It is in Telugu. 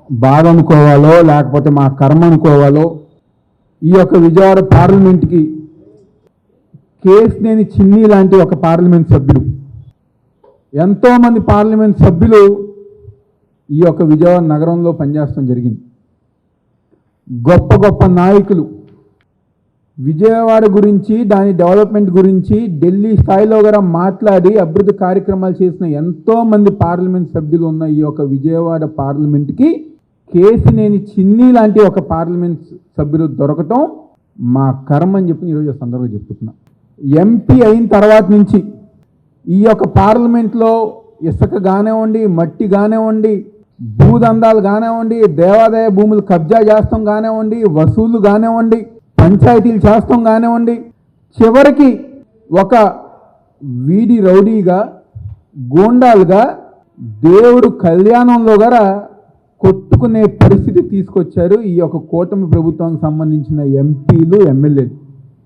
బాధ అనుకోవాలో లేకపోతే మా కర్మ అనుకోవాలో, ఈ యొక్క విజయవాడ పార్లమెంట్కి కేశినేని చిన్ని లాంటి ఒక పార్లమెంట్ సభ్యుడు, ఎంతోమంది పార్లమెంట్ సభ్యులు ఈ యొక్క విజయవాడ నగరంలో పనిచేయడం జరిగింది. గొప్ప గొప్ప నాయకులు విజయవాడ గురించి, దాని డెవలప్మెంట్ గురించి ఢిల్లీ స్థాయిలో కూడా మాట్లాడి అభివృద్ధి కార్యక్రమాలు చేసిన ఎంతోమంది పార్లమెంట్ సభ్యులు ఉన్న ఈ యొక్క విజయవాడ పార్లమెంట్కి కేశినేని చిన్ని లాంటి ఒక పార్లమెంట్ సభ్యులు దొరకటం మా కర్మ అని చెప్పి ఈరోజు సందర్భంగా చెప్తున్నా. ఎంపీ అయిన తర్వాత నుంచి ఈ యొక్క పార్లమెంట్లో ఇసుక కానివ్వండి, మట్టి కానివ్వండి, భూదందాలు కానివ్వండి, దేవాదాయ భూములు కబ్జా చేస్తాం కానివ్వండి, వసూలు కానివ్వండి, పంచాయతీలు చేస్తాం కానివ్వండి, చివరికి ఒక వీడి రౌడీగా, గూండాలుగా దేవుడు కళ్యాణంలో కూడా కొట్టుకునే పరిస్థితి తీసుకొచ్చారు ఈ యొక్క కూటమి ప్రభుత్వానికి సంబంధించిన ఎంపీలు, ఎమ్మెల్యేలు.